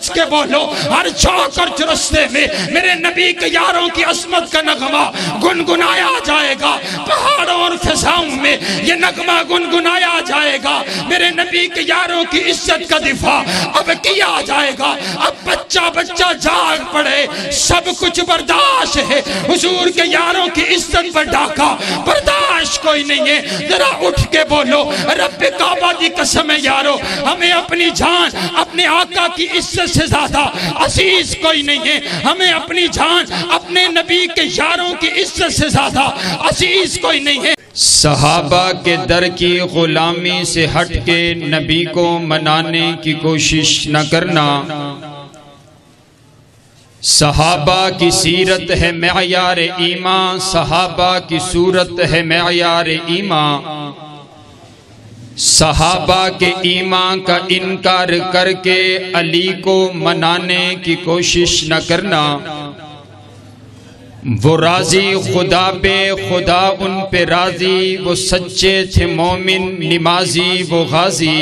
گرج کے بولو، ہر چوک اور چرستے میں میرے نبی کے یاروں کی عظمت کا نغمہ گنگنایا جائے گا، پہاڑوں اور فضاؤں میں یہ نغمہ گنگنایا جائے گا، میرے نبی کے یاروں کی عزت کا دفاع اب کیا جائے گا۔ اب بچہ بچہ جاگ پڑے، سب کچھ برداشت ہے، حضور کے یاروں کی عزت پر ڈاکہ برداشت کوئی نہیں ہے۔ ذرا اٹھ کے بولو، رب کعبہ دی قسم ہے یارو، ہمیں اپنی جان اپنے آقا کی عزت سے زیادہ عزیز کوئی نہیں ہے، ہمیں اپنی جان اپنے نبی کے یاروں کی عزت سے زیادہ عزیز کوئی نہیں ہے۔ صحابہ کے در کی غلامی سے ہٹ کے نبی کو منانے کی کوشش نہ کرنا۔ صحابہ کی سیرت ہے معیار ایمان، صحابہ کی صورت ہے معیار ایمان۔ صحابہ کے ایمان کا انکار کر کے علی کو منانے کی کوشش نہ کرنا۔ وہ راضی خدا پہ، خدا ان پہ راضی، وہ سچے تھے مومن نمازی وہ غازی۔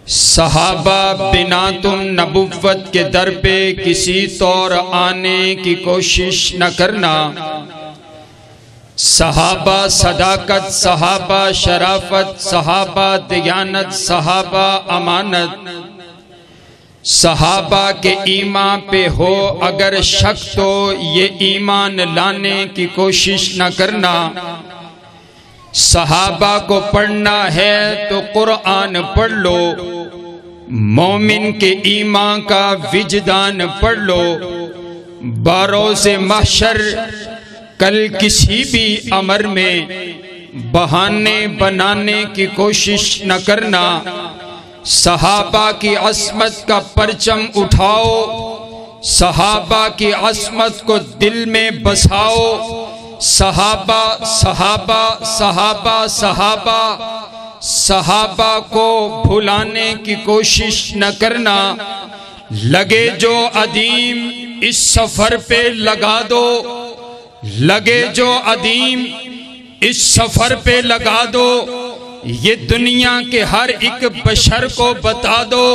صحابہ بنا تم نبوت کے در پہ کسی طور آنے کی کوشش نہ کرنا۔ صحابہ صداقت، صحابہ شرافت، صحابہ دیانت، صحابہ امانت۔ صحابہ کے ایمان پہ ہو اگر شک تو یہ ایمان لانے کی کوشش نہ کرنا۔ صحابہ کو پڑھنا ہے تو قرآن پڑھ لو، مومن کے ایمان کا وجدان پڑھ لو۔ باروز محشر کل کسی بھی امر میں بہانے بنانے کی کوشش نہ کرنا۔ صحابہ کی عظمت کا پرچم اٹھاؤ، صحابہ کی عظمت کو دل میں بساؤ۔ صحابہ صحابہ صحابہ صحابہ صحابہ کو بھلانے کی کوشش نہ کرنا۔ لگے جو عدیم اس سفر پہ لگا دو، لگے جو عدیم اس سفر پہ لگا دو، یہ دنیا کے ہر ایک بشر کو بتا دو۔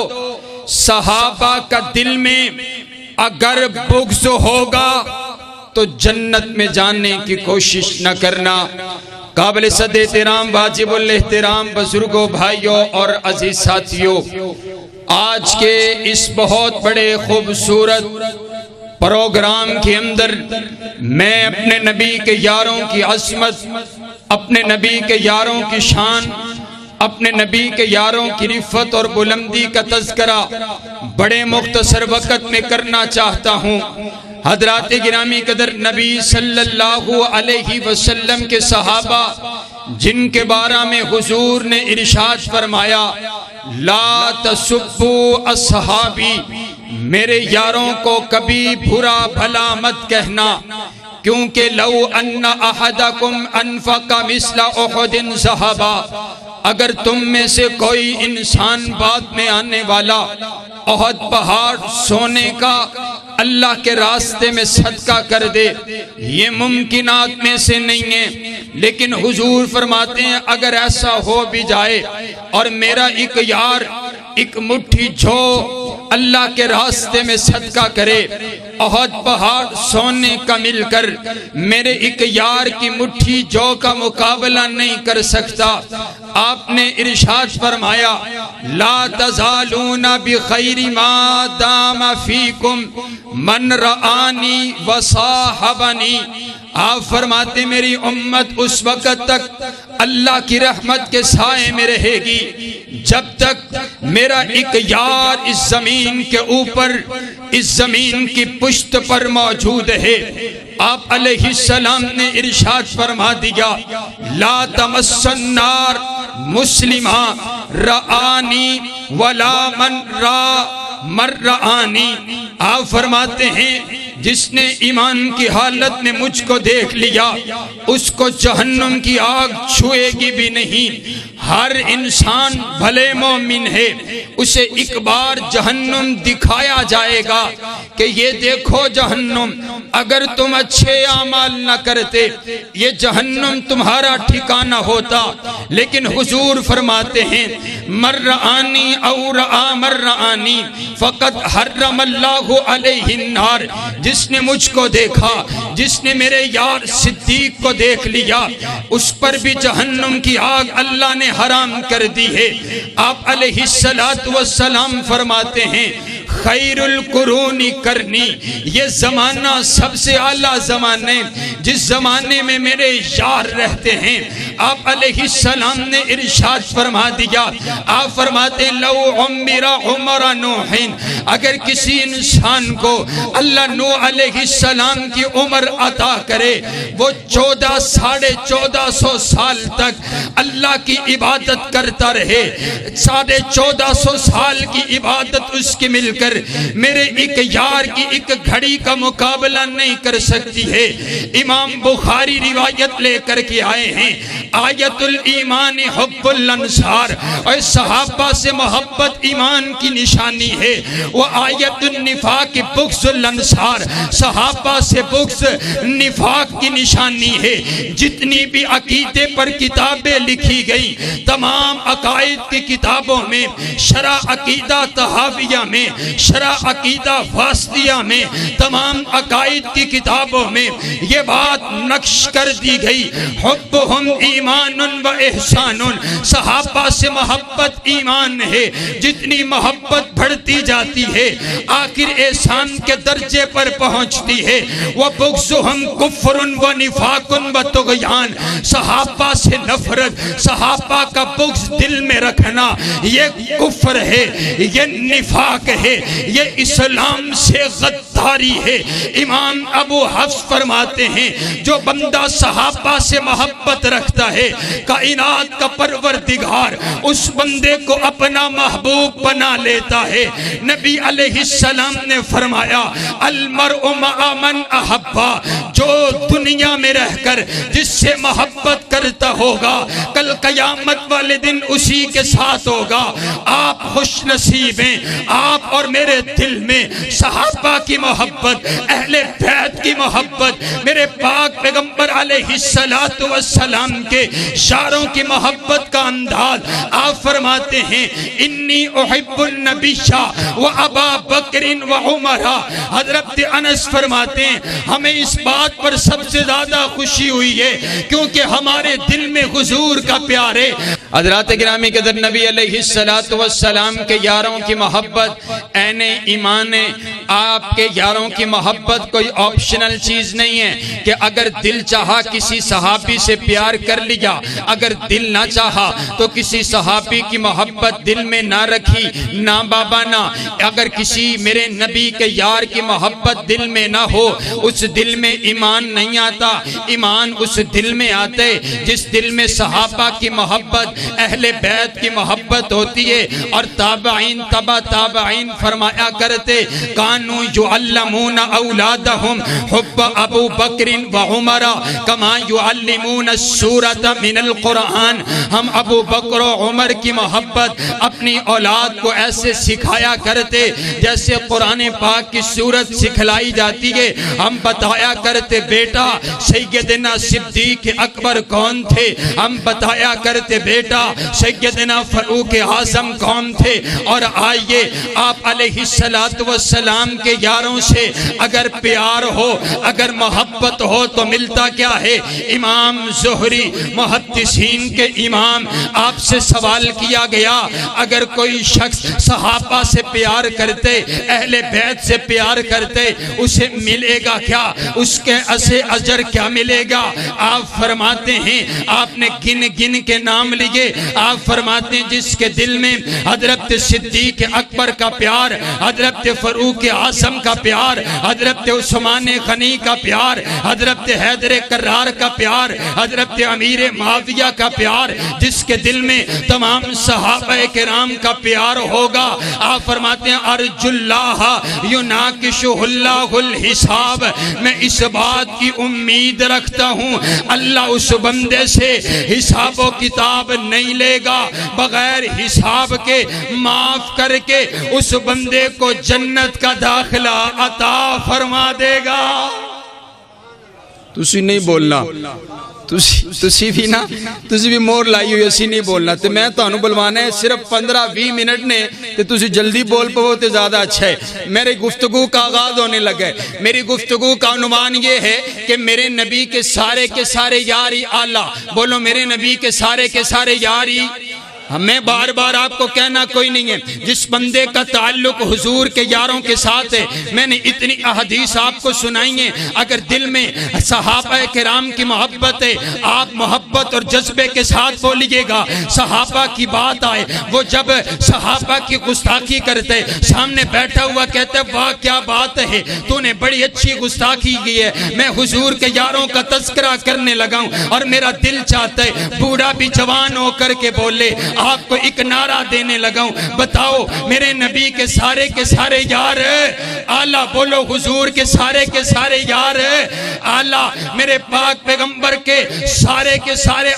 صحابہ کا دل میں اگر بغض ہوگا تو جنت میں جانے کی کوشش نہ کرنا۔ قابل صد احترام واجب الاحترام بزرگوں، بھائیوں اور عزیز ساتھیوں، آج کے اس بہت بڑے خوبصورت پروگرام کے اندر میں اپنے نبی کے یاروں کی عظمت، اپنے نبی کے یاروں کی شان، اپنے نبی کے یاروں کی رفت اور بلندی کا تذکرہ بڑے مختصر وقت میں کرنا چاہتا ہوں۔ حضرات گرامی قدر، نبی صلی اللہ علیہ وسلم کے صحابہ جن کے بارے میں حضور نے ارشاد فرمایا، لا تسبوا اصحابی، میرے یاروں کو کبھی برا بھلا مت کہنا، کیونکہ لو ان احدکم انفق مثل احد ذہبا، اگر تم میں سے کوئی انسان بعد میں آنے والا احد پہاڑ سونے کا اللہ کے راستے میں صدقہ کر دے، یہ ممکنات میں سے نہیں ہے، لیکن حضور فرماتے ہیں اگر ایسا ہو بھی جائے اور میرا ایک یار ایک مٹھی جو اللہ کے راستے میں صدقہ کرے، احد پہاڑ سونے کا مل کر میرے ایک یار کی مٹھی جو کا مقابلہ نہیں کر سکتا۔ آپ نے ارشاد فرمایا، لا تزالون بخیر ما دام فیکم من رآنی وصاحبنی، آپ فرماتے میری امت اس وقت تک اللہ کی رحمت کے سائے میں رہے گی جب تک میرا ایک یار اس زمین کے اوپر، اس زمین کی پشت پر موجود ہے۔ آپ علیہ السلام نے ارشاد فرما دیا، لا تمس النار مسلمہ رآنی ولا من رآنی، آپ فرماتے ہیں جس نے ایمان کی حالت میں مجھ کو دیکھ لیا اس کو جہنم کی آگ چھوئے گی بھی نہیں۔ ہر انسان بھلے مومن ہے، اسے ایک بار جہنم دکھایا جائے گا کہ یہ دیکھو جہنم، اگر تم اچھے اعمال نہ کرتے یہ جہنم تمہارا ٹھکانہ ہوتا۔ لیکن حضور فرماتے ہیں مر رآنی او رآ مر رآنی فقط حرم اللہ علیہ النار، جس نے مجھ کو دیکھا، جس نے میرے یار صدیق کو دیکھ لیا، اس پر بھی جہنم کی آگ اللہ نے حرام کر دی ہے۔ آپ علیہ السلام فرماتے ہیں خیر القرون کرنی، یہ زمانہ سب سے اعلیٰ زمانے، جس زمانے میں میرے یار رہتے ہیں۔ آپ علیہ السلام نے ارشاد فرما دیا، آپ فرماتے ہیں لو عمر عمر نوح، اگر کسی انسان کو اللہ نوح علیہ السلام کی عمر عطا کرے، وہ 14,500 سال تک اللہ کی عبادت کرتا رہے، 1450 سال کی عبادت اس کی مل کر میرے ایک یار کی ایک گھڑی کا مقابلہ نہیں کر سکتی ہے۔ امام بخاری روایت لے کر کے آئے ہیں آیت الایمان حب الانصار، اور صحابہ سے محبت ایمان کی نشانی ہے، وہ آیت النفاق بغض الانصار، صحابہ سے بغض نفاق کی نشانی ہے۔ جتنی بھی عقیدے پر کتابیں لکھی گئی، تمام عقائد کی کتابوں میں، شرح عقیدہ طحاویہ میں، شرح عقیدہ واسطیہ میں، تمام عقائد کی کتابوں میں یہ بات نقش کر دی گئی حبہم ایمان و احسان، صحابہ سے محبت ایمان ہے، جتنی محبت بڑھتی جاتی ہے آخر احسان کے درجے پر پہنچتی ہے۔ وبغضہم کفر و نفاق و طغیان، صحابہ سے نفرت، صحابہ کا بغض دل میں رکھنا یہ کفر ہے، یہ نفاق ہے، یہ اسلام سے غداری ہے۔ امام ابو حفص فرماتے ہیں جو بندہ صحابہ سے محبت رکھتا ہے کائنات کا پروردگار اس بندے کو اپنا محبوب بنا لیتا ہے۔ نبی علیہ السلام نے فرمایا المرء مع من احبا، جو دنیا میں رہ کر جس سے محبت کرتا ہوگا کل قیامت والے دن اسی کے ساتھ ہوگا۔ آپ خوش نصیب ہیں، آپ اور میرے دل میں صحابہ کی محبت، اہل بیت کی محبت، میرے پاک پیغمبر علیہ السلام کے شاروں کی محبت کا انداز۔ آپ فرماتے ہیں انی احب النبی و ابا بکر و عمر، حضرت انس فرماتے ہیں ہمیں اس بات پر سب سے زیادہ خوشی ہوئی ہے کیونکہ ہمارے دل میں حضور کا پیار ہے۔ حضرات گرامی قدر، نبی علیہ السلام کے یاروں کی محبت عین ایمان ہے۔ آپ کے یاروں کی محبت کوئی آپشنل چیز نہیں ہے کہ اگر دل چاہا کسی صحابی سے پیار کر لیا، اگر دل نہ چاہا تو کسی صحابی کی محبت دل میں نہ رکھی، نہ بابا نہ۔ اگر کسی میرے نبی کے یار کی محبت دل میں نہ ہو، اس دل میں ایمان نہیں آتا۔ ایمان اس دل میں آتے جس دل میں صحابہ کی محبت، اہل بیت کی محبت ہوتی ہے۔ اور تابعین تبع تابعین فرمایا کرتے کانو یعلمون اولادہم حب ابو بکر و عمر کما یعلمون السورۃ من القرآن، ہم ابو بکر و عمر کی محبت اپنی اولاد کو ایسے سکھایا کرتے جیسے قرآن پاک کی سورت سکھلائی جاتی ہے۔ ہم بتایا کرتے بیٹا سیدنا صدیق اکبر کون تھے، ہم بتایا کرتے بیٹا سیدنا فاروق اعظم کون تھے۔ اور آئیے آپ علیہ السلام کے یاروں سے اگر پیار ہو، اگر محبت ہو تو ملتا کیا ہے؟ امام زہری محدثین کے امام، آپ سے سوال کیا گیا اگر کوئی شخص صحابہ سے پیار کرتے، اہل بیت سے پیار کرتے، اسے ملے گا کیا؟ اس کے اجر کیا ملے گا؟ آپ فرماتے ہیں، آپ نے گن گن کے نام لیے، آپ فرماتے ہیں جس کے دل میں حضرت صدیق اکبر کا پیار، حضرت فاروق اعظم کا پیار، حضرت عثمان غنی کا پیار، حضرت حیدر کرار کا پیار، حضرت امیر معاویہ کا پیار، جس کے دل میں تمام صحابہ کرام کا پیار ہوگا، آپ فرماتے ہیں ارجو اللہ یناقشہ اللہ الحساب، میں اس بات کی امید رکھتا ہوں اللہ اس بندے سے حساب و کتاب نہیں لے گا، بغیر حساب کے معاف کر کے اس بندے کو جنت کا داخلہ عطا فرما دے گا۔ تسی نہیں بولنا، تسی بھی مور لائی ہوئی، اسی نہیں بولنا۔ تو میں تو انہوں بلوانا ہے صرف 15-20 منٹ نے، تو تسی جلدی بول پاؤ تو زیادہ اچھا ہے۔ میرے گفتگو کا آغاز ہونے لگا ہے۔ میری گفتگو کا عنوان یہ ہے کہ میرے نبی کے سارے یاری آلہ، بولو میرے نبی کے سارے یاری۔ ہمیں بار بار آپ کو کہنا کوئی نہیں ہے، جس بندے کا تعلق حضور کے یاروں کے ساتھ ہے، میں نے اتنی احادیث آپ کو سنائی ہیں، اگر دل میں صحابہ کرام کی محبت ہے، آپ محبت اور جذبے کے ساتھ بولیے گا۔ صحابہ کی بات آئے، وہ جب صحابہ کی گستاخی کرتے، سامنے بیٹھا ہوا کہتے واہ کیا بات ہے، تو نے بڑی اچھی گستاخی کی ہے، میں حضور کے یاروں کا تذکرہ کرنے لگا ہوں اور میرا دل چاہتا ہے بوڑھا بھی جوان ہو کر کے بولے۔ آپ کو ایک نعرہ دینے لگا ہوں، بتاؤ میرے نبی کے سارے یار آلہ، بولو حضور کے سارے یار آلہ، میرے پاک پیغمبر کے سارے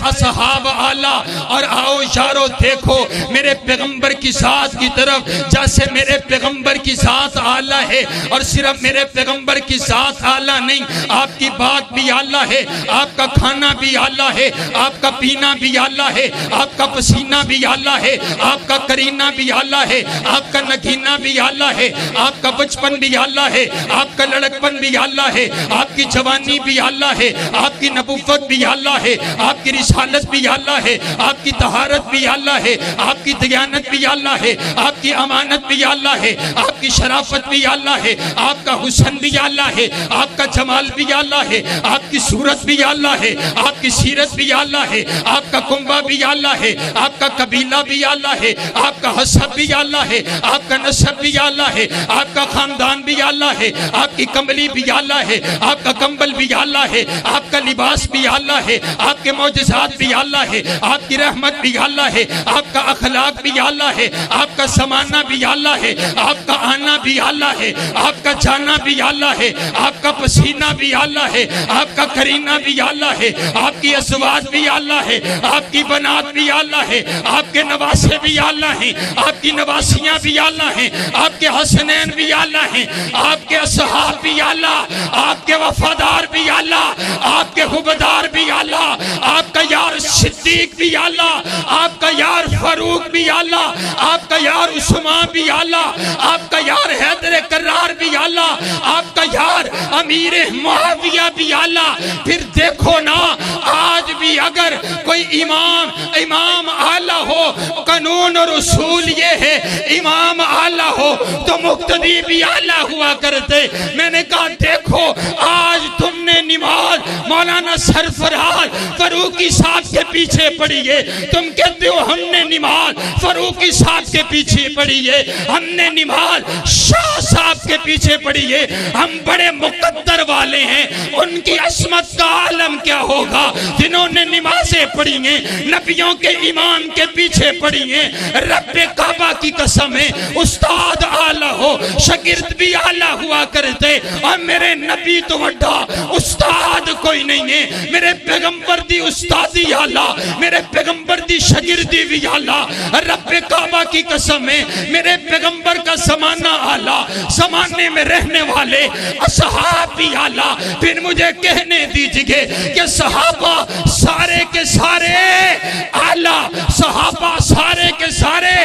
اصحاب آلہ۔ اور آؤ یارو دیکھو میرے پیغمبر کی ذات کی طرف، جیسے میرے پیغمبر کی ذات آلہ ہے، اور صرف میرے پیغمبر کی ذات آلہ نہیں، آپ کی بات بھی آلہ ہے، آپ کا کھانا بھی آلہ ہے، آپ کا پینا بھی آلہ ہے، آپ کا پسینہ بھی آلہ ہے، آپ کا کرینہ بھی آلہ ہے، آپ کا نگینہ بھی آلہ ہے، آپ کا بچپن بھی آلہ ہے، آپ کا لڑکپن بھی آلہ ہے، آپ کی جوانی بھی آلہ ہے، آپ کی نبوت بھی آلہ ہے، آپ کی رسالت بھی آلہ ہے، آپ کی طہارت بھی آلہ ہے، آپ کی دیانت بھی آلہ ہے، آپ کی امانت بھی آلہ ہے، آپ کی شرافت بھی آلہ ہے، آپ کا حسن بھی آلہ ہے، آپ کا جمال بھی آلہ ہے، آپ کی صورت بھی آلہ ہے، آپ کی سیرت بھی آلہ ہے، آپ کا کنبہ بھی آلہ ہے، آپ کا قبیلہ بھی آلہ ہے، آپ کا حسب بھی آلہ ہے، آپ کا نسب بھی آلہ ہے، آپ کا خاندان بھی آلہ ہے، آپ کی کمبلی بھی آلہ ہے، آپ کا کمبل بھی آلہ ہے، آپ کا لباس بھی آلہ ہے، آپ کے معجزات بھی آلہ ہے، آپ کی رحمت بھی آلہ ہے، آپ کا اخلاق بھی آلہ ہے، آپ کا زمانہ بھی آلہ ہے، آپ کا آنا بھی آلہ ہے، آپ کا جانا بھی آلہ ہے، آپ کا پسینہ بھی آلہ ہے، آپ کا کرینہ بھی آلہ ہے، آپ کی ازواج بھی آلہ ہے، آپ کی بنات بھی آلہ ہے، آپ کے نواسے بھی آلہ ہیں، آپ کی نواسیاں بھی آلہ ہیں، آپ کے حسنین بھی آلہ ہیں، آپ کے اصحاب بھی آلہ، آپ کے وفادار بھی آلہ، آپ کے حبدار بھی آلہ، آپ کا یار صدیق بھی آلہ، آپ کا یار فاروق بھی آلہ، آپ کا یار عثمان بھی آلہ، آپ کا یار حیدر کرار بھی آلہ، آپ کا یار امیر معاویہ بھی آلہ۔ پھر دیکھو نا، آج بھی اگر کوئی امام آلہ ہو، قانون اور اصول یہ ہے امام آلہ ہو تو مقتدی بھی آلہ ہوا کرتے۔ میں نے کہا دیکھو آج تم نے نماز مولانا سرفراز فاروقی صاحب کے پیچھے پڑھی ہے، تم کہتے ہو ہم نے نماز فاروقی صاحب کے پیچھے پڑھی ہے، ہم نے نماز شاہ صاحب کے پیچھے پڑھی ہے، ہم بڑے مقدر والے ہیں، ان کی عصمت کا عالم کیا ہوگا جنہوں نے نمازیں پڑھی ہیں، نبیوں کے امام کے پیچھے پڑھی ہیں۔ رب کعبہ کی قسم ہے، استاد آلہ ہو شاگرد بھی آلہ ہوا کرتے، اور میرے نبی تو وڈا استاد کوئی نہیں ہے، میرے پیغمبر دی استادی آلہ، میرے پیغمبر دی شاگردی بھی آلہ۔ رب کعبہ کی قسم ہے، میرے پیغمبر کا زمانہ آلہ، زمانے میں رہنے والے اصحاب بھی آلہ۔ پھر مجھے کہنے دیجئے کہ صحابہ سارے کے سارے آلہ، صحابہ سارے کے سارے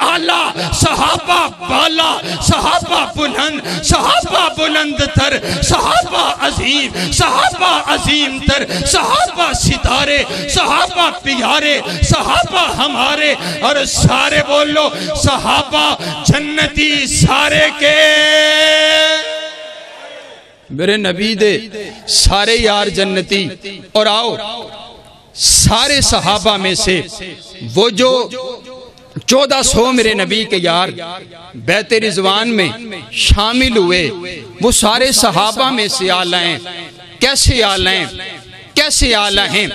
آلہ، صحابہ بالا، صحابہ بلند، صحابہ بلند تر، صحابہ عظیم تر، صحابہ ستارے، صحابہ پیارے، صحابہ ہمارے، اور سارے بولو صحابہ جنتی سارے کے۔ میرے نبی دے سارے یار جنتی۔ اور آؤ سارے صحابہ میں سے وہ جو 1400 میرے نبی کے یار بیت رضوان میں شامل ہوئے، وہ سارے صحابہ میں سے آلہ ہیں۔ کیسے آلہ ہیں؟ کیسے اعلیٰ ہیں۔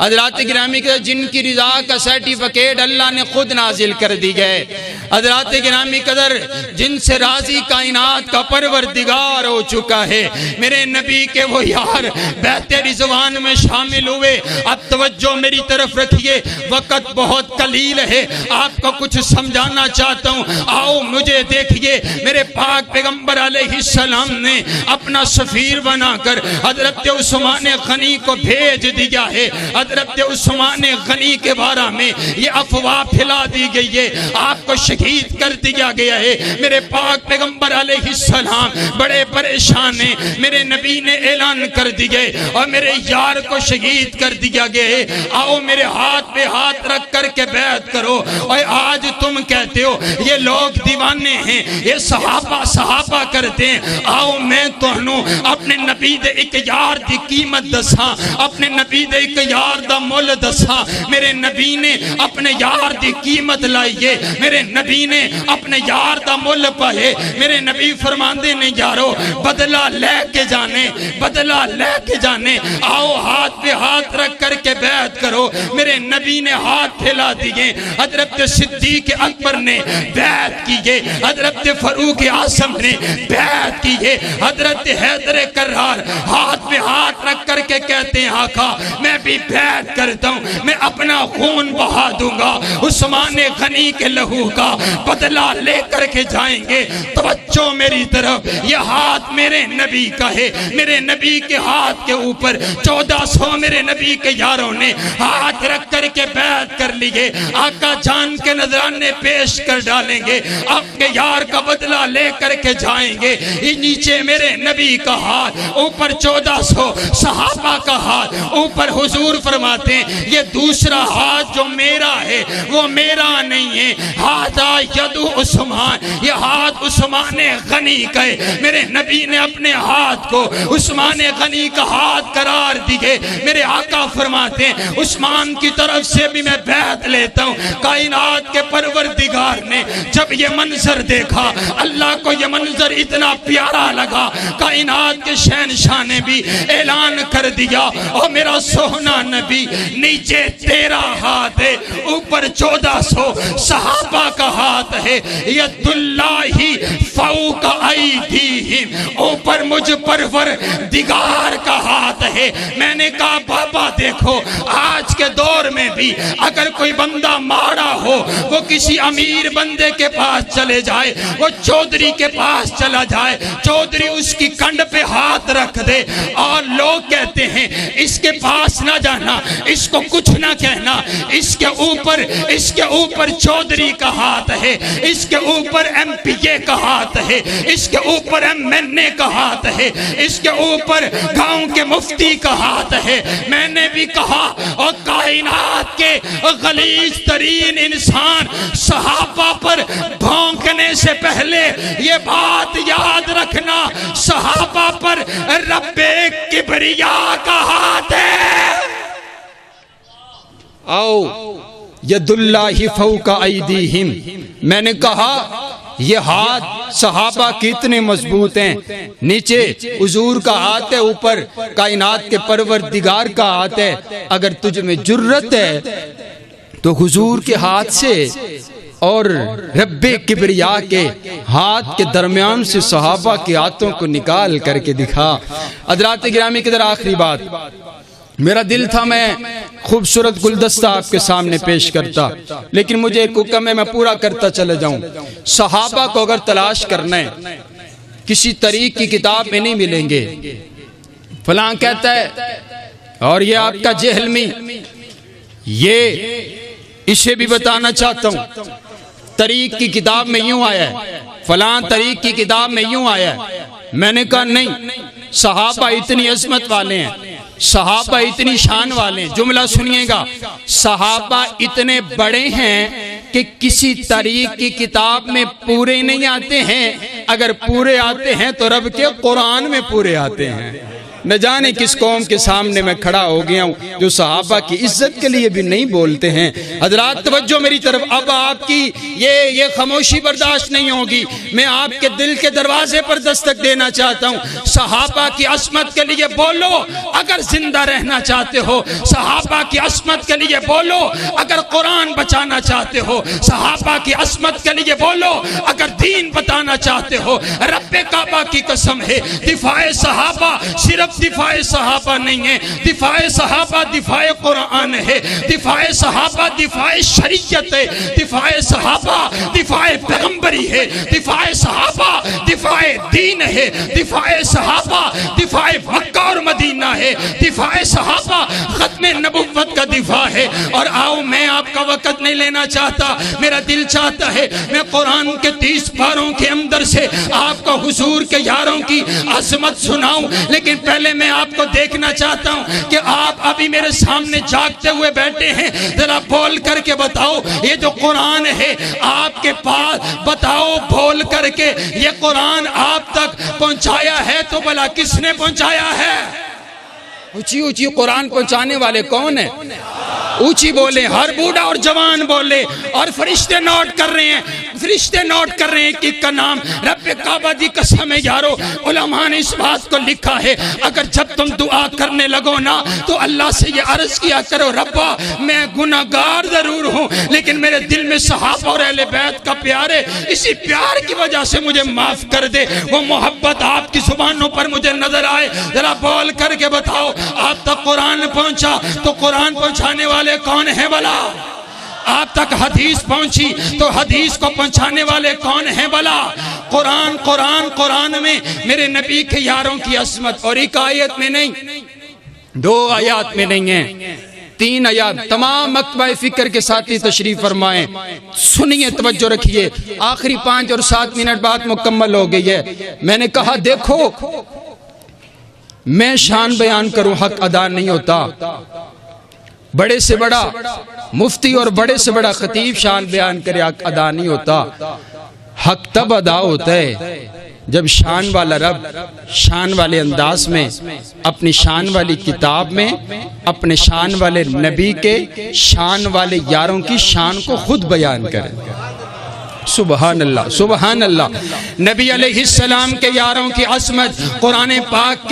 حضرات گرامی قدر جن کی رضا کا سرٹیفکیٹ اللہ نے خود نازل کر دی گئے، حضرات گرامی قدر جن سے راضی کائنات کا پروردگار ہو چکا ہے، میرے نبی کے وہ یار بیعت رضوان میں شامل ہوئے۔ اب توجہ میری طرف رکھیے، وقت بہت قلیل ہے، آپ کو کچھ سمجھانا چاہتا ہوں، آؤ مجھے دیکھیے۔ میرے پاک پیغمبر علیہ السلام نے اپنا سفیر بنا کر حضرت عثمان غنی کو بھیج دیا ہے۔ حضرت عثمان غنی کے بارے میں یہ افواہ پھیلا دی گئی ہے، آپ کو شہید کر دیا گیا ہے۔ میرے پاک پیغمبر علیہ السلام بڑے پریشان ہیں، میرے نبی نے اعلان کر دیا اور میرے یار کو شہید کر دیا گیا ہے، آؤ میرے ہاتھ پہ ہاتھ رکھ کر کے بیعت کرو۔ اور آج تم کہتے ہو یہ لوگ دیوانے ہیں، یہ صحابہ کرتے ہیں، آؤ میں تہنوں اپنے نبی دے ایک یار دی قیمت دساں، اپنے نبی دے ایک یار دا مول دساں۔ میرے نبی نے اپنے یار دی قیمت لائیے، میرے نبی نے اپنے یار دا مول پائے۔ میرے نبی فرماندے نے یارو بدلہ لے کے جانے، بدلہ لے کے جانے، آؤ ہاتھ پہ ہاتھ رکھ کر کے بیعت کرو۔ میرے نبی نے ہاتھ پھیلا دیے، حضرت صدیق اکبر نے بیعت کیے، حضرت فاروق اعظم نے بیعت کیے، حضرت حیدر کرار ہاتھ پہ ہاتھ رکھ کر کے کہتے ہیں آقا میں بھی بیعت کرتا ہوں، میں اپنا خون بہا دوں گا، عثمان غنی کے لہو کا بدلہ لے کر کے جائیں گے۔ توجہ میری طرف، یہ ہاتھ میرے نبی کا ہے، میرے نبی کے ہاتھ کے اوپر 1400 میرے نبی کے یاروں نے ہاتھ رکھ کر کے بیعت کر لیے۔ آقا جان کے نذرانے پیش کر ڈالیں گے، آپ کے یار کا بدلہ لے کر کے جائیں گے۔ یہ نیچے میرے نبی کا ہاتھ، اوپر 1400 صحابہ کا ہاتھ، اوپر حضور فرماتے ہیں یہ دوسرا ہاتھ جو میرا ہے وہ میرا نہیں ہے، ہاتھا یدو عثمان، یہ ہاتھ عثمان غنی کا ہے۔ میرے نبی نے اپنے ہاتھ کو عثمان غنی کا ہاتھ قرار دیے۔ میرے آقا فرماتے ہیں عثمان کی طرف سے بھی میں بیعت لیتا ہوں۔ کائنات کے پروردگار نے جب یہ منظر دیکھا، اللہ کو یہ منظر اتنا پیارا لگا، کائنات کے شہنشاہ نے بھی اعلان کر دیا اور میرا سونا نبی نیچے تیرا ہاتھ ہے، اوپر 1400 صحابہ کا ہاتھ ہے، ید اللہ فوق ایدیہم، اوپر مجھ پروردگار کا ہاتھ ہے۔ میں نے کہا بابا دیکھو آج کے دور میں بھی اگر کوئی بندہ مارا ہو وہ کسی امیر بندے کے پاس چلے جائے، وہ چودھری کے پاس چلا جائے، چودھری اس کی کنڈ پہ ہاتھ رکھ دے اور لوگ کہتے ہیں اس کے پاس نہ جانا، اس کو کچھ نہ کہنا، اس کے اوپر چودھری کا ہاتھ ہے، اس کے اوپر ایم پی اے کا ہاتھ ہے، اس کے اوپر ایم این اے کا ہاتھ ہے، اس کے اوپر گاؤں کے مفتی کا ہاتھ ہے۔ میں نے بھی کہا اور کائنات کے غلیظ ترین انسان صحابہ پر بھونکنے سے پہلے یہ بات یاد رکھنا، صحابہ پر رب کبریا کا ہاتھ ہے۔ آؤ ید اللہ فوق ایدیہم، میں نے کہا یہ ہاتھ صحابہ کتنے مضبوط ہیں، نیچے حضور کا ہاتھ ہے، اوپر کائنات کے پروردگار کا ہاتھ ہے۔ اگر تجھ میں جرت ہے تو حضور کے ہاتھ سے اور رب کبریا کے ہاتھ کے درمیان سے صحابہ کے ہاتھوں کو نکال کر کے دکھا۔ حضرات گرامی کی در آخری بات، میرا دل تھا میں خوبصورت گلدستہ آپ کے سامنے پیش کرتا، لیکن مجھے ایک حکم ہے میں پورا کرتا چلے جاؤں۔ صحابہ کو اگر تلاش کرنا ہے کسی طریق کی کتاب میں نہیں ملیں گے۔ فلاں کہتا ہے اور یہ آپ کا جہلمی، یہ اسے بھی بتانا چاہتا ہوں، طریق کی کتاب میں یوں آیا ہے، فلاں طریق کی کتاب میں یوں آیا ہے۔ میں نے کہا نہیں، صحابہ اتنی عظمت والے ہیں، صحابہ اتنی شان والے ہیں، جملہ سنیے گا، صحابہ اتنے بڑے ہیں کہ کسی طریق کی کتاب میں پورے نہیں آتے ہیں، اگر پورے آتے ہیں تو رب کے قرآن میں پورے آتے ہیں۔ نہ جانے کس قوم کے سامنے میں کھڑا ہو گیا ہوں جو صحابہ کی عزت کے لیے بھی نہیں بولتے ہیں۔ حضرات توجہ میری طرف، اب آپ کی یہ خاموشی برداشت نہیں ہوگی، میں آپ کے دل کے دروازے پر دستک دینا چاہتا ہوں۔ صحابہ کی عصمت کے لیے بولو اگر زندہ رہنا چاہتے ہو، صحابہ کی عصمت کے لیے بولو اگر قرآن بچانا چاہتے ہو، صحابہ کی عصمت کے لیے بولو اگر دین بتانا چاہتے ہو۔ رب کعبہ کی قسم ہے، دفاع صحابہ صرف دفاع صحابہ نہیں ہے، دفاع صحابہ دفاع قرآن ہے، دفاع صحابہ دفاع شریعت ہے، دفاع صحابہ دفاع پیغمبری ہے، دفاع صحابہ دفاع دین ہے، دفاع صحابہ دفاع مکہ اور مدینہ ہے، دفاع صحابہ ختم نبوت کا دفاع ہے۔ اور آؤ، میں آپ کا وقت نہیں لینا چاہتا، میرا دل چاہتا ہے میں قرآن کے 30 پاروں کے اندر سے آپ کو حضور کے یاروں کی عظمت سناؤں، لیکن پہلے میں آپ کو دیکھنا چاہتا ہوں کہ آپ ابھی میرے سامنے جاگتے ہوئے بیٹھے ہیں، ذرا بول کر کے بتاؤ یہ جو قرآن ہے آپ کے پاس، بتاؤ بول کر کے یہ قرآن آپ تک پہنچایا ہے تو بھلا کس نے پہنچایا ہے؟ اونچی اونچی قرآن پہنچانے والے کون ہیں؟ اونچی بولے، ہر بوڑھا اور جوان بولے، اور فرشتے نوٹ کر رہے ہیں، فرشتے نوٹ کر رہے ہیں کہ کا نام رب کعبہ دی قسم ہے یارو۔ علماء نے اس بات کو لکھا ہے، اگر جب تم دعا کرنے لگو نا تو اللہ سے یہ عرض کیا کرو، ربا میں گناہگار ضرور ہوں لیکن میرے دل میں صحابہ اور اہل بیت کا پیار ہے، اسی پیار کی وجہ سے مجھے معاف کر دے۔ وہ محبت آپ کی زبانوں پر مجھے نظر آئے، ذرا بول کر کے بتاؤ آپ تک قرآن پہنچا تو قرآن پہنچانے والے کون ہیں بلا؟ آپ تک حدیث پہنچی تو حدیث کو پہنچانے والے کون ہیں بلا؟ قرآن قرآن قرآن میں میرے نبی کے یاروں کی عظمت، اور ایک آیت میں نہیں، 2 آیات میں نہیں ہے، 3 آیات۔ تمام مکتبہ فکر کے ساتھی تشریف فرمائیں، سنیے، توجہ رکھیے، آخری 5 اور 7 منٹ بعد مکمل ہو گئی ہے۔ میں نے کہا دیکھو، میں شان بیان کروں حق ادا نہیں ہوتا، بڑے سے بڑا مفتی اور بڑے سے بڑا خطیب شان بیان کرے حق ادا نہیں ہوتا۔ حق تب ادا ہوتا ہے جب شان والا رب شان والے انداز میں اپنی شان والی کتاب میں اپنے شان والے نبی کے شان والے یاروں کی شان کو خود بیان کرے۔ سبحان اللہ، سبحان اللہ۔ نبی علیہ السلام کے یاروں کی عظمت قرآن پاک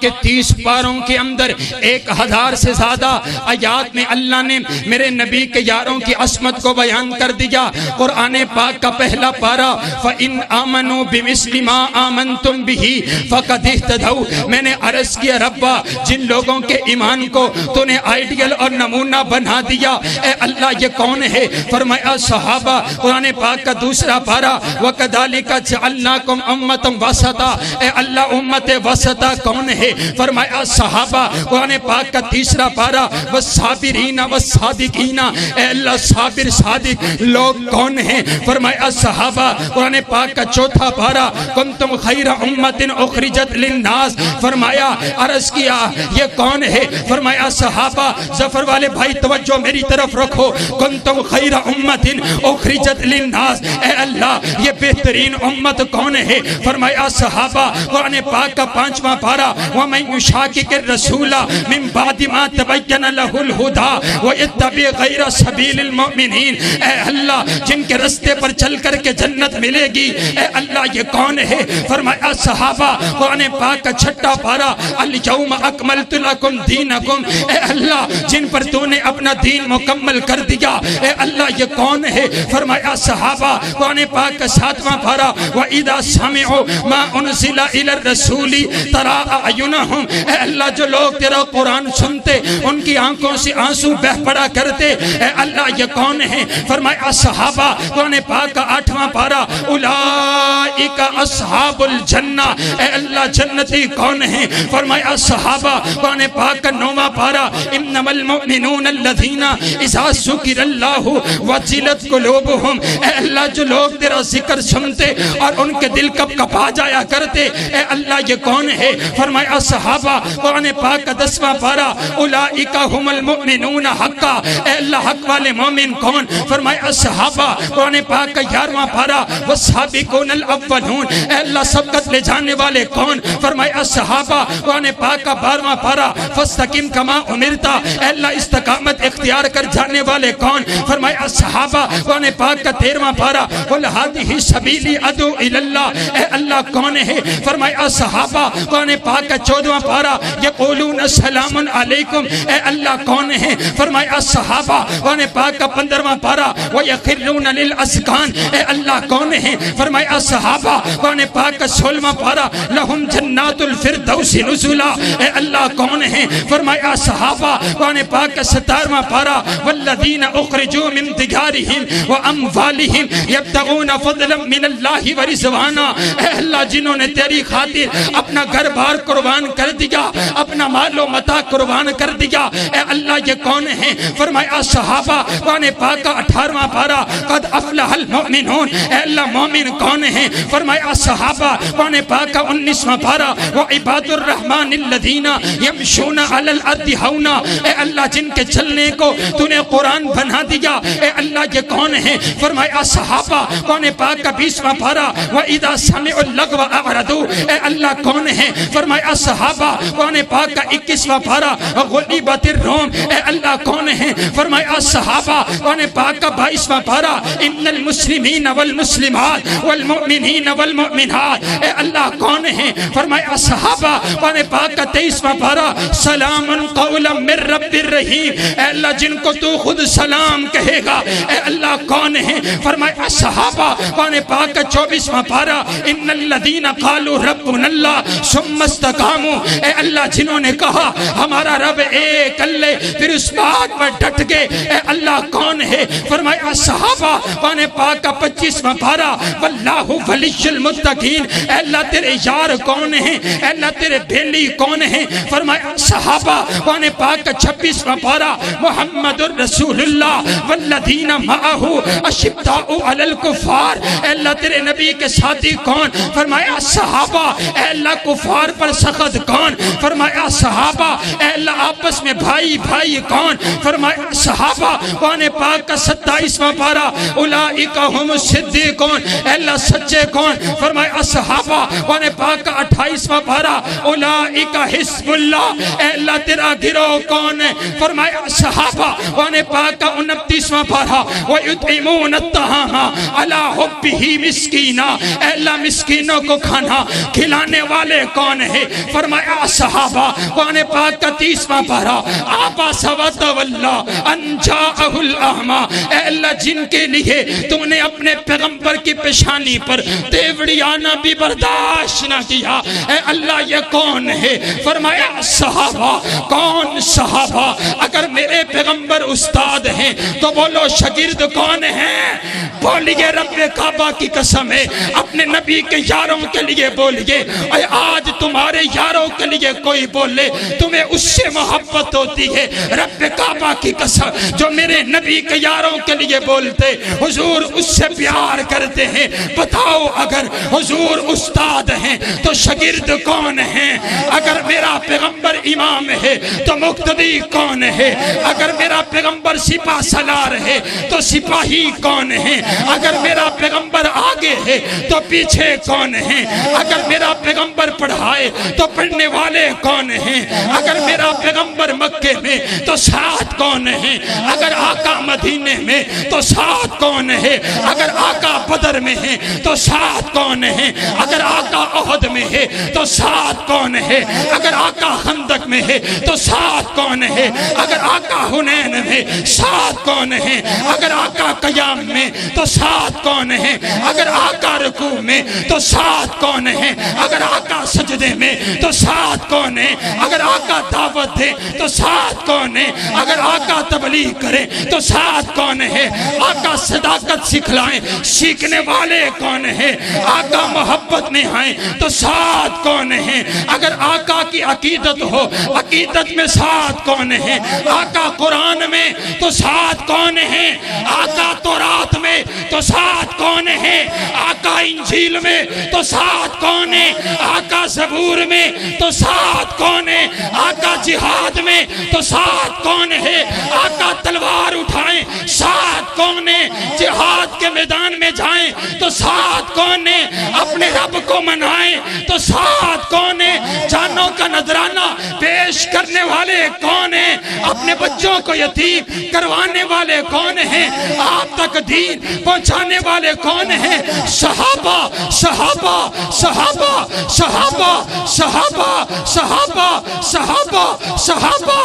کے 30 پاروں کے اندر 1000 سے زیادہ آیات میں اللہ نے میرے نبی کے یاروں کی عظمت کو بیان کر دیا۔ قرآن پاک کا پہلا پارا، فَإِنْ آمَنُوا بِمِثْلِ مَا آمَنْتُمْ بِهِ فَقَدِ اهْتَدَوْا۔ میں نے عرض کیا ربا جن لوگوں کے ایمان کو تو نے آئیڈیل اور نمونہ بنا دیا، اے اللہ یہ کون ہے؟ فرمایا صحابہ۔ قرآن پاک کا دوسرا پارا، وَكَذَلِكَ جَعَلْنَاكُمْ أُمَّةً وَسَطًا، اے اللہ امت وسطا کون ہے؟ فرمایا صحابہ۔ قرآن پاک کا تیسرا پارا، وَالصَّابِرِينَ وَالصَّادِقِينَ، اے اللہ صابر صادق لوگ کون ہیں؟ فرمایا صحابہ۔ قرآن پاک کا چوتھا پارا، كُنْتُمْ خَيْرَ أُمَّةٍ أُخْرِجَتْ لِلنَّاسِ، فرمایا عرض کیا یہ کون ہے؟ فرمایا صحابہ۔ ظفر والے بھائی توجہ میری طرف رکھو، كُنْتُمْ خَيْرَ أُمَّةٍ أُخْرِجَتْ للناس، اے اللہ یہ بہترین امت کون ہے؟ فرمایا صحابہ۔ قرآن پاک کا 5واں پارا، وَمَن يُشَاقِقِ الرَّسُولَ مِن بَعْدِ مَا تَبَيَّنَ لَهُ الْهُدَىٰ وَيَتَّبِعْ غَيْرَ سَبِيلِ الْمُؤْمِنِينَ، اے اللہ جن کے رستے پر چل کر کے جنت ملے گی، اے اللہ یہ کون ہے؟ فرمایا صحابہ۔ قرآن پاک کا 6واں پارا، الْيَوْمَ أَكْمَلْتُ لَكُمْ دِينَكُمْ، اے اللہ جن پر تو نے اپنا دین مکمل کر دیا، اے اللہ یہ کون ہے؟ فرمایا صحابہ۔ قرآن پاک کا 7واں پارا، وَإِذَا سَمِعُوا مَا أُنزِلَ إِلَى الرَّسُولِ تَرَىٰ أَعْيُنَهُمْ، اے اللہ جو لوگ تیرا قرآن سنتے ان کی آنکھوں سے آنسو بہ پڑا کرتے، اے اللہ یہ کون ہے؟ فرمایا صحابہ۔ قرآن پاک کا 8واں پارا، أُولَٰئِكَ أَصْحَابُ الْجَنَّةِ، اے اللہ جنتی کون ہیں؟ فرمایا صحابہ۔ قرآن پاک کا 9واں پارا، إِنَّمَا الْمُؤْمِنُونَ الَّذِينَ إِذَا ذُكِرَ اللَّهُ وَجِلَتْ قُلُوبُهُمْ، اے اللہ جو لوگ تیرا ذکر سنتے اور ان کے دل کب کپا جایا کرتے، اے اللہ یہ کون ہے؟ فرمایا صحابہ۔ قرآن پاک کا 10واں پارا، اولئک هم المؤمنون حقا، اے اللہ حق والے مومن کون؟ فرمایا صحابہ۔ قرآن پاک کا 11واں پارا، والسابقون الاولون الاولون، اے اللہ سبقت لے جانے والے کون؟ فرمائے الصحابہ۔ قرآن پاک کا 12واں پارہ فاستقم کما امرتا، اے اللہ استقامت اختیار کر جانے والے کون؟ فرمائے الصحابہ۔ قرآن پاک کا 13واں پارہ قل ھذہ سبیلی ادعو الی اللہ، اے اللہ کون ہے؟ فرمائے الصحابہ۔ قرآن پاک کا 14واں پارہ یقولون السلام علیکم، اے اللہ کون ہے؟ فرمائے الصحابہ۔ قرآن پاک کا 15واں پارہ وَيَخِرُّونَ لِلْأَذْقَانِ، اے اللہ کون ہے؟ فرمائے الصحابہ۔ قرآن پاک کا 16واں پارہ لَهُمْ جَنَّاتُ الْفِرْدَوْسِ نُزُلًا، اے اللہ کون ہے؟ فرمائے الصحابہ۔ قرآن پاک کا 17واں پارہ وَالَّذِينَ أُخْرِجُوا مِنْ دِيَارِهِمْ وَأَمْوَالِهِمْ يَبْتَغُونَ فَضْلًا مِنَ اللَّهِ وَرِضْوَانًا، اے اللہ جنہوں نے تیری خاطر اپنا گھر بار قربان کر دیا، اپنا مال و متاع قربان کر دیا، اے اللہ یہ کون ہے؟ فرمائے الصحابہ۔ قرآن پاک کا 18واں پارہ قد افلح المؤمنون، اے اللہ مومن کون ہے؟ فرمائے الصحابہ۔ قرآن پاک کا 19واں پارہ وعباد الرحمن الذین یمشون علی الارض ہونا، اے اللہ جن کے چلنے کو تو نے قرآن بنا دیا، اے اللہ یہ کون ہے؟ فرمائے الصحابہ۔ قرآن پاک کا 20واں پارہ وَإِذَا سَمِعُوا اللَّغْوَ أَعْرَضُوا، اے اللہ کون ہے؟ فرمائے الصحابہ۔ قرآن پاک کا 21واں پارہ غُلِبَتِ الروم، اے اللہ کون ہے؟ فرمائے الصحابہ۔ قرآن پاک کا 22واں پارہ ان المسلمین والمسلمات والمؤمنین والمؤمنات، اے اللہ کون ہے؟ فرمائے الصحابہ۔ قرآن پاک کا 23واں پارہ سلام قولا من رب الرحیم، اے اللہ جن کو تو خود سلام کہے گا، اے اللہ کون ہے؟ فرمائے الصحابہ۔ قرآن پاک کا 24واں پارہ ان الذین قالوا ربنا اللہ ثم استقاموا، اے اللہ جنہوں نے کہا ہمارا رب ایک اللہ، پھر اس بات پر ڈٹ گئے، اے اللہ کون ہے؟ فرمائے الصحابہ۔ قرآن پاک کا 25واں پارہ واللہ ولی المتقین، اے اللہ تیرے یار کون ہیں؟ اے اللہ تیرے بیلی کون ہیں؟ فرمائے الصحابہ۔ قرآن پاک کا 26واں پارہ محمد الرسول اللہ والذین معہ اشداء علی الکفار، اے اللہ تیرے نبی کے ساتھی کون؟ فرمائے الصحابہ۔ اے اللہ کفار پر سخت کون؟ فرمائے الصحابہ۔ اے اللہ آپس میں بھائی بھائی کون؟ فرمائے الصحابہ۔ قرآن پاک کا 27واں پارہ اولئک هم الصدیقون، اے اللہ سچے کون؟ فرمائے الصحابہ۔ قرآن پاک کا 28واں پارہ اولئک حزب اللہ، اے اللہ تیرا گروہ کون ہے؟ فرمائے الصحابہ۔ قرآن پاک کا 29واں پارہ وَيُطْعِمُونَ الطَّعَامَ عَلَى حُبِّهِ مِسْكِینًا، اے اللہ مسکینوں کو کھانا کھلانے والے کون ہے؟ فرمایا الصحابہ۔ قرآن پاک کا 30واں پارہ عَبَسَ وَتَوَلَّىٰ أَن جَاءَهُ الْأَعْمَىٰ، اے اللہ جن کے لیے تو نے اپنے پیغمبر کی پیشانی پر دیوڑیانہ بھی برداشت نہ کیا، اے اللہ یہ کون ہے؟ فرمایا صحابہ۔ کون صحابہ؟ اگر میرے پیغمبر استاد ہیں تو بولو شاگرد کون ہیں؟ بولیے رب کعبہ کی قسم ہے، اپنے نبی کے یاروں کے لیے بولیے، اے آج تمہارے یاروں کے لیے کوئی بولے تمہیں اس سے محبت ہوتی ہے، رب کعبہ کی قسم جو میرے نبی کے یاروں کے لیے بولتے حضور اس سے پیار کرتے ہیں، بتاؤ اگر حضور استاد ہیں تو شاگرد کون ہیں؟ اگر میرا پیغمبر امام ہے تو مقتدی کون ہے؟ اگر میرا پیغمبر سپاہ سالار ہے تو سپاہی کون ہے؟ اگر میرا پیغمبر آگے ہے تو پیچھے کون ہے؟ اگر میرا پیغمبر پڑھائے تو پڑھنے والے کون ہیں؟ اگر میرا پیغمبر مکے میں تو ساتھ کون ہیں؟ اگر آقا مدینے میں تو ساتھ کون ہے؟ اگر آقا بدر میں ہے تو ساتھ کون ہے؟ اگر آقا احد میں ہے تو ساتھ کون ہے؟ اگر آقا خندق میں ہے تو ساتھ کون ہے؟ اگر آقا حنین میں ساتھ کون ہے؟ اگر آقا قیام میں تو ساتھ کون ہے؟ اگر آقا رکوع میں تو ساتھ کون ہے؟ اگر آقا سجدے میں تو ساتھ کون ہے؟ اگر آقا دعوت دے تو ساتھ کون ہے؟ اگر آقا تبلیغ کرے تو ساتھ کون ہے؟ آقا صداقت سکھلائیں سیکھنے والے کون ہیں؟ آقا محبت میں آئیں تو ساتھ کون ہیں؟ اگر آقا کی عقیدت ہو عقیدت میں ساتھ کون ہیں؟ آقا قرآن میں تو ساتھ کون ہیں؟ آقا تورات میں تو ساتھ کون ہیں؟ آقا انجیل میں تو ساتھ کون ہیں؟ آقا زبور میں تو ساتھ کون ہیں؟ آقا جہاد میں تو ساتھ کون ہے؟ آقا تلوار اٹھائیں ساتھ کون ہے؟ جہاد کے میدان میں جائیں تو ساتھ کون ہے اپنے رب کو منائیں تو ساتھ کون ہے جانوں کا نذرانہ پیش کرنے والے کون ہیں اپنے بچوں کو یتیم کروانے والے کون ہیں آپ تک دین پہنچانے والے کون ہیں صحابہ صحابہ صحابہ صحابہ صحابہ صحابہ صحابہ صحابہ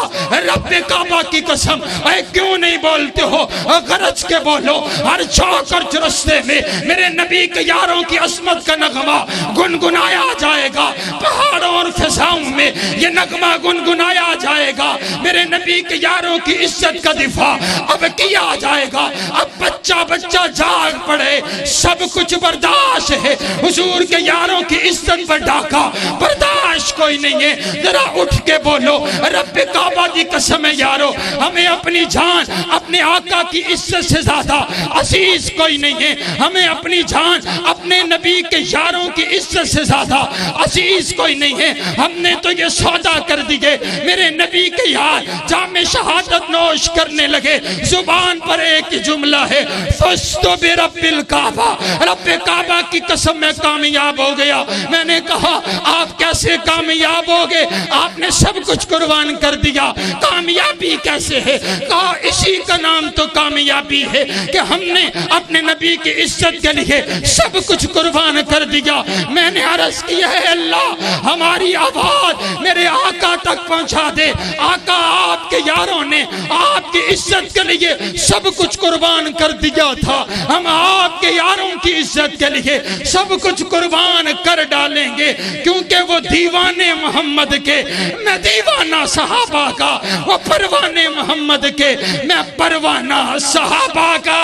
رب کعبہ کی قسم اے کیوں نہیں بولتے ہو غرض کے بولو ہر چوک اور چرستے میں میرے نبی کے یاروں کی عظمت کا نغمہ گنگنایا جائے گا پہاڑوں اور فضاؤں میں یہ نغمہ گنگنایا جائے گا میرے نبی کے یاروں کی عزت کا دفاع اب کیا جائے گا اب بچہ بچہ جاگ پڑے سب کچھ برداشت ہے حضور کے یاروں کی عزت پر ڈاکا برداشت کوئی نہیں ہے ذرا اٹھ کے بولو رب کعبہ دی قسم ہے یارو ہمیں اپنی جان اپنے آقا کی عزت سے زیادہ عزیز کوئی نہیں ہے ہمیں اپنی جان اپنے نبی کے یاروں کی عزت سے زیادہ عزیز کوئی نہیں ہے ہم نے تو یہ سودا کر دیے میرے نبی کے یار جام شہادت نوش کرنے لگے زبان پر ایک جملہ ہے فستو برب الکعبہ رب کعبہ کی قسم میں کامیاب ہو گیا میں نے کہا آپ کیسے کامیاب ہو گئے آپ نے سب کچھ قربان کر دیا کامیابی کیسے ہے کہا اسی کا نام تو کامیابی ہے کہ ہم نے اپنے نبی کی عزت کے لیے سب کچھ قربان کر دیا میں نے عرض کیا ہے اللہ ہماری آواز میرے آقا تک پہنچا دے آقا آپ کے یاروں نے آپ کی عزت کے لیے سب کچھ قربان کر دیا تھا ہم آپ کے یاروں کی عزت کے لیے سب کچھ قربان کر ڈالیں گے کیونکہ وہ دیوانے محمد کے میں دیوانہ صحابہ کا وہ پروانے محمد کے میں پروانہ صحابہ کا